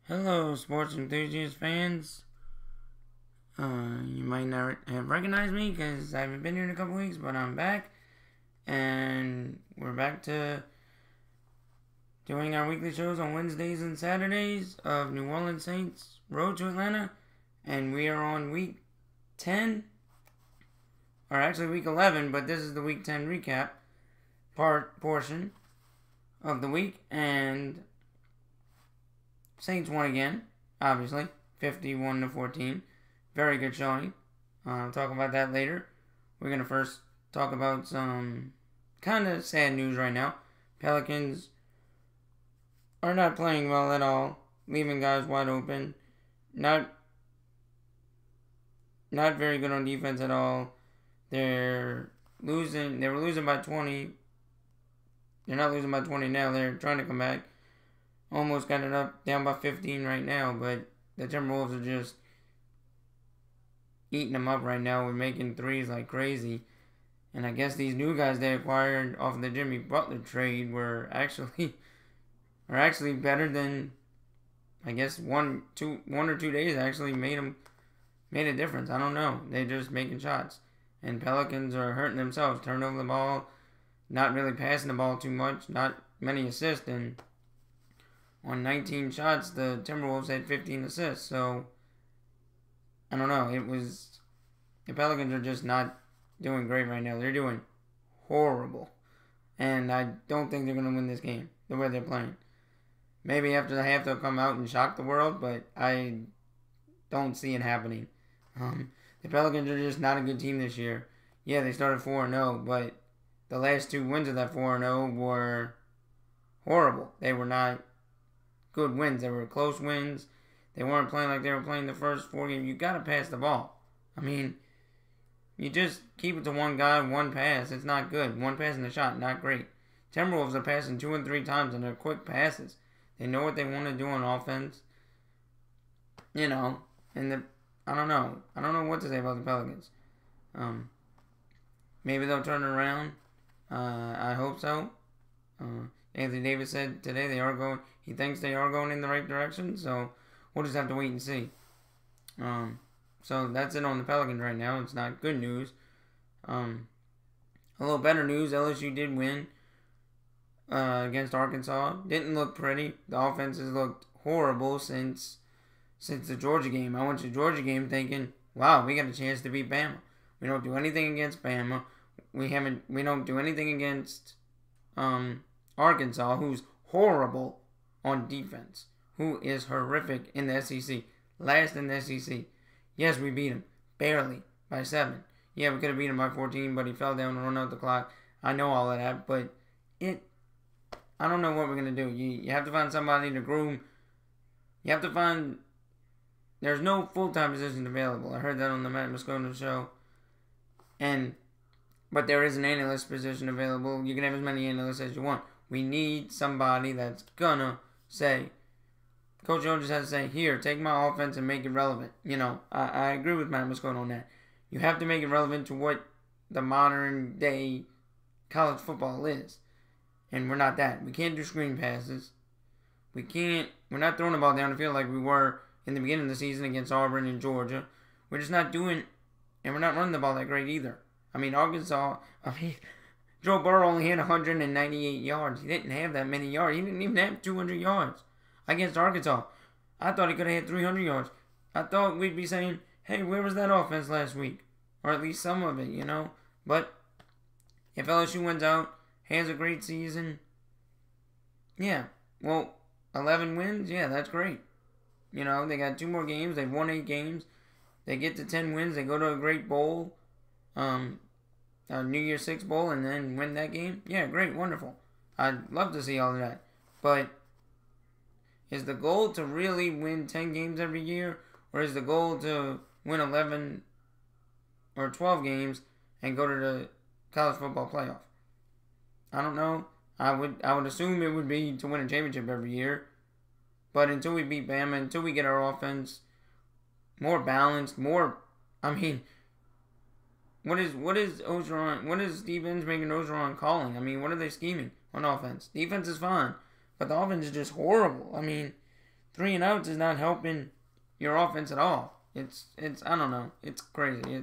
Hello, sports enthusiast fans. You might not have recognized me because I haven't been here in a couple weeks, but I'm back. And we're back to doing our weekly shows on Wednesdays and Saturdays of New Orleans Saints Road to Atlanta. And we are on week 10, or actually week 11, but this is the week 10 recap portion of the week. And Saints won again, obviously, 51-14. Very good showing. I'll talk about that later. We're going to first talk about some kind of sad news right now. Pelicans are not playing well at all, leaving guys wide open. Not very good on defense at all. They're losing. They were losing by 20. They're not losing by 20 now. They're trying to come back. Almost got it up, down by 15 right now, but the Timberwolves are just eating them up right now. We're making threes like crazy. And I guess these new guys they acquired off the Jimmy Butler trade were actually better than, I guess, one or two days actually made a difference. I don't know. They're just making shots. And Pelicans are hurting themselves. Turning over the ball, not really passing the ball too much, not many assists, and on 19 shots, the Timberwolves had 15 assists. So, I don't know. The Pelicans are just not doing great right now. They're doing horrible. And I don't think they're going to win this game, the way they're playing. Maybe after the half they'll come out and shock the world, but I don't see it happening. The Pelicans are just not a good team this year. Yeah, they started 4-0, but the last two wins of that 4-0 were horrible. They were not good wins. They were close wins. They weren't playing like they were playing the first four games. You got to pass the ball. I mean, you just keep it to one guy, one pass. It's not good. One pass in the shot, not great. Timberwolves are passing 2 and 3 times, and they're quick passes. They know what they want to do on offense. You know, and I don't know. I don't know what to say about the Pelicans. Maybe they'll turn it around. I hope so. Anthony Davis said today he thinks they are going in the right direction, so we'll just have to wait and see. So that's it on the Pelicans right now. It's not good news. A little better news, LSU did win against Arkansas. Didn't look pretty. The offenses looked horrible since the Georgia game. I went to the Georgia game thinking, wow, we got a chance to beat Bama. We don't do anything against Bama. We don't do anything against Arkansas, who's horrible on defense, who is horrific in the SEC, last in the SEC. Yes, we beat him, barely, by 7. Yeah, we could have beat him by 14, but he fell down and run out the clock. I know all of that, but I don't know what we're going to do. You have to find somebody to groom. You have to find, there's no full-time position available. I heard that on the Matt Moscona show. But there is an analyst position available. You can have as many analysts as you want. We need somebody that's gonna say, Coach Jones just has to say, here, take my offense and make it relevant. You know, I agree with Matt Moscona on that. You have to make it relevant to what the modern day college football is. And we're not that. We can't do screen passes. We're not throwing the ball down the field like we were in the beginning of the season against Auburn and Georgia. We're just not doing, and we're not running the ball that great either. Joe Burrow only had 198 yards. He didn't have that many yards. He didn't even have 200 yards against Arkansas. I thought he could have had 300 yards. I thought we'd be saying, hey, where was that offense last week? Or at least some of it, you know? But if LSU wins out, has a great season, yeah, well, 11 wins, yeah, that's great. You know, they got 2 more games. They've won 8 games. They get to 10 wins. They go to a great bowl. A New Year's Six Bowl and then win that game? Yeah, great, wonderful. I'd love to see all of that. But is the goal to really win 10 games every year? Or is the goal to win 11 or 12 games and go to the college football playoff? I don't know. I would assume it would be to win a championship every year. But until we beat Bama, until we get our offense more balanced, what is Ogeron? What is Steve Ensminger and Ogeron calling? I mean, what are they scheming on offense? Defense is fine, but the offense is just horrible. I mean, 3 and outs is not helping your offense at all. It's I don't know. It's crazy.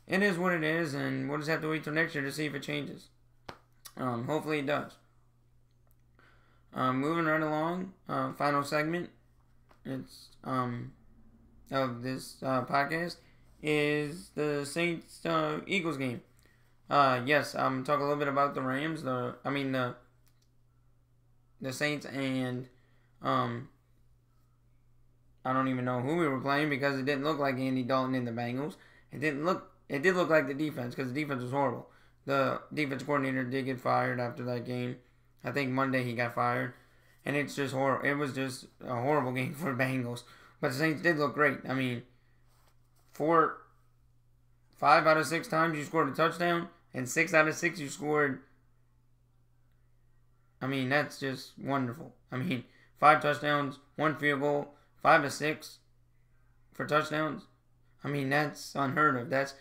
It is what it is, and we'll just have to wait till next year to see if it changes. Hopefully it does. Moving right along, final segment. It's of this podcast is the Saints Eagles game. Yes, talk a little bit about the Rams. The Saints and I don't even know who we were playing because it didn't look like Andy Dalton and the Bengals. It did look like the defense because the defense was horrible. The defense coordinator did get fired after that game. I think Monday he got fired, and it's just horrible. It was just a horrible game for the Bengals. But the Saints did look great. I mean, 5 out of 6 times you scored a touchdown, and 6 out of 6 you scored. I mean, that's just wonderful. I mean, 5 touchdowns, 1 field goal, 5 of 6 for touchdowns. I mean, that's unheard of. That's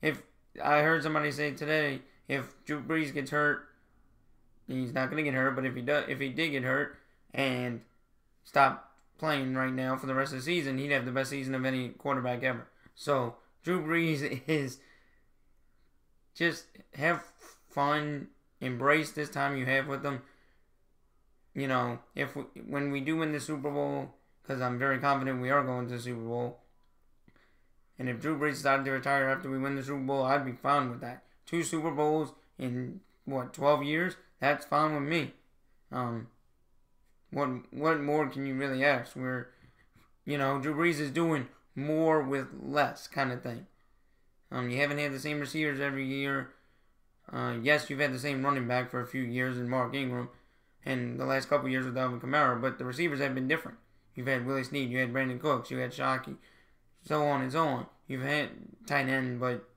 if I heard somebody say today, if Drew Brees gets hurt, he's not gonna get hurt. But if he did get hurt and stop playing right now for the rest of the season, he'd have the best season of any quarterback ever. So Drew Brees is just have fun, embrace this time you have with them. You know, when we do win the Super Bowl, because I'm very confident we are going to the Super Bowl. And if Drew Brees decided to retire after we win the Super Bowl, I'd be fine with that. 2 Super Bowls in 12 years? That's fine with me. What more can you really ask? Drew Brees is doing more with less kind of thing. You haven't had the same receivers every year. Yes, you've had the same running back for a few years in Mark Ingram, and the last couple years with Alvin Kamara, but the receivers have been different. You've had Willie Snead, you had Brandon Cooks, you had Shockey, so on and so on. You've had tight end, but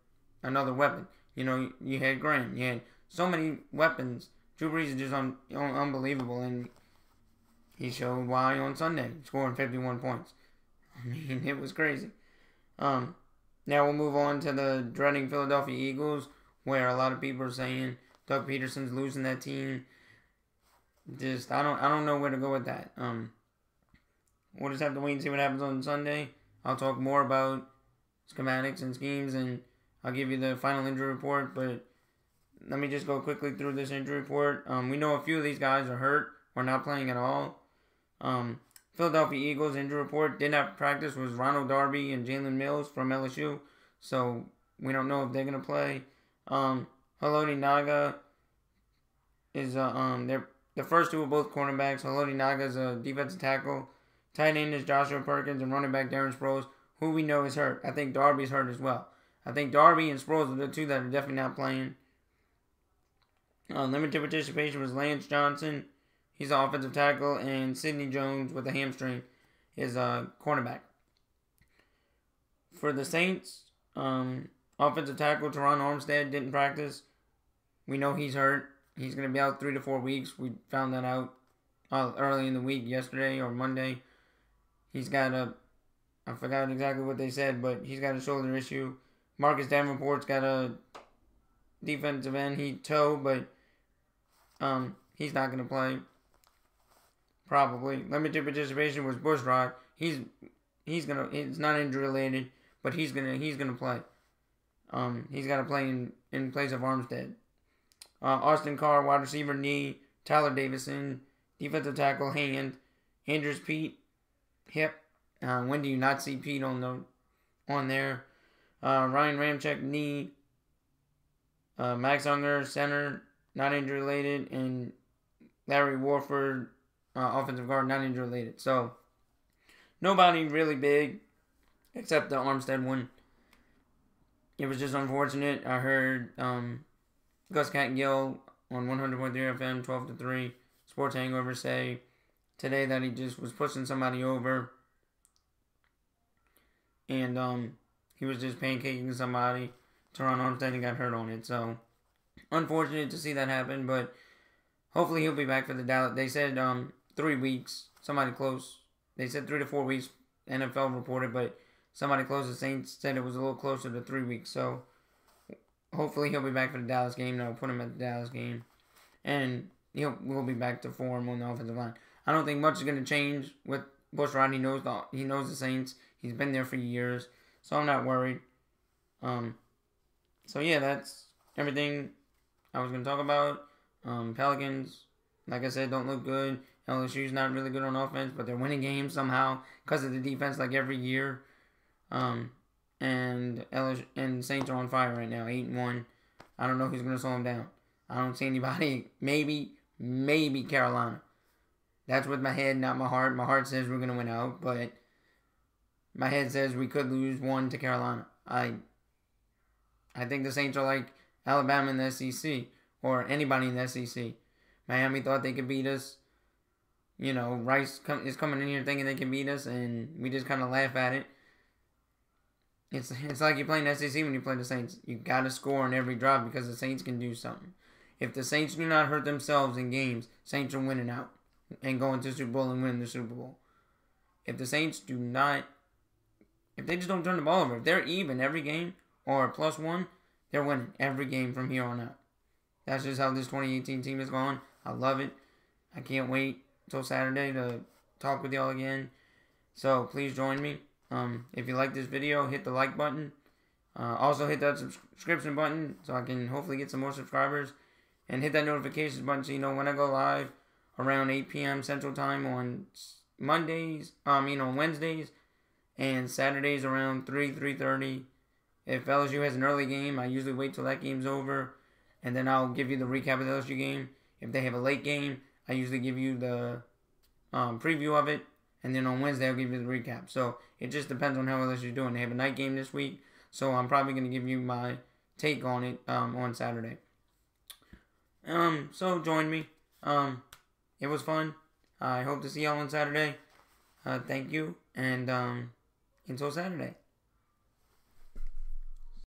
another weapon. You had Graham. You had so many weapons. Drew Brees is just unbelievable, and he showed why on Sunday, scoring 51 points. I mean, it was crazy. Now we'll move on to the dreading Philadelphia Eagles, where a lot of people are saying Doug Peterson's losing that team. Just I don't know where to go with that. We'll just have to wait and see what happens on Sunday. I'll talk more about schematics and schemes, and I'll give you the final injury report. But let me just go quickly through this injury report. We know a few of these guys are hurt or not playing at all. Philadelphia Eagles injury report did not practice was Ronald Darby and Jalen Mills from LSU, so we don't know if they're gonna play. Haloti Naga is the first 2 are both cornerbacks. Haloti Naga is a defensive tackle. Tight end is Joshua Perkins, and running back Darren Sproles, who we know is hurt. I think Darby's hurt as well. I think Darby and Sproles are the 2 that are definitely not playing. Limited participation was Lance Johnson. He's an offensive tackle, and Sidney Jones with a hamstring is a cornerback. For the Saints, offensive tackle Teron Armstead didn't practice. We know he's hurt. He's going to be out 3 to 4 weeks. We found that out early in the week, yesterday or Monday. He's got I forgot exactly what they said, but he's got a shoulder issue. Marcus Davenport's got a defensive end toe, but he's not going to play. Probably. Limited participation was Bushrod. It's not injury related, but he's gonna play. He's got to play in place of Armstead. Austin Carr, wide receiver, knee. Tyler Davison, defensive tackle, hand. Andrews Pete, hip. When do you not see Pete on there? Ryan Ramczyk, knee. Max Unger, center, not injury related, and Larry Warford, offensive guard, not injury related. So nobody really big except the Armstead one. It was just unfortunate. I heard Gus Catgill on 100.3 FM, 12 to 3, Sports Hangover say today that he just was pushing somebody over. And he was just pancaking somebody. Teron Armstead got hurt on it. So unfortunate to see that happen, but hopefully he'll be back for the Dallas. They said 3 weeks. Somebody close. They said 3 to 4 weeks. NFL reported, but somebody close. The Saints said it was a little closer to 3 weeks. So hopefully he'll be back for the Dallas game. They'll put him at the Dallas game. And we'll be back to form on the offensive line. I don't think much is going to change with Bushrod. He knows the Saints. He's been there for years, so I'm not worried. So yeah, that's everything I was going to talk about. Pelicans, like I said, don't look good. LSU's not really good on offense, but they're winning games somehow because of the defense, like every year. And Saints are on fire right now, 8-1. I don't know who's going to slow them down. I don't see anybody. Maybe Carolina. That's with my head, not my heart. My heart says we're going to win out, but my head says we could lose 1 to Carolina. I think the Saints are like Alabama in the SEC, or anybody in the SEC. Miami thought they could beat us. Rice is coming in here thinking they can beat us, and we just kind of laugh at it. It's like you're playing SEC when you play the Saints. You got to score on every drive because the Saints can do something. If the Saints do not hurt themselves in games, Saints are winning out and going to the Super Bowl and winning the Super Bowl. If the Saints if they just don't turn the ball over, if they're even every game or +1, they're winning every game from here on out. That's just how this 2018 team is going. I love it. I can't wait till Saturday to talk with y'all again. So please join me. If you like this video, hit the like button. Also hit that subscription button so I can hopefully get some more subscribers. And hit that notifications button so you know when I go live around 8 p.m. Central Time on on Wednesdays. And Saturdays around 3:30. If LSU has an early game, I usually wait till that game's over. And then I'll give you the recap of the LSU game. If they have a late game, I usually give you the preview of it. And then on Wednesday, I'll give you the recap. So it just depends on how LSU's doing. They have a night game this week. So I'm probably going to give you my take on it on Saturday. So join me. It was fun. I hope to see y'all on Saturday. Thank you. And until Saturday.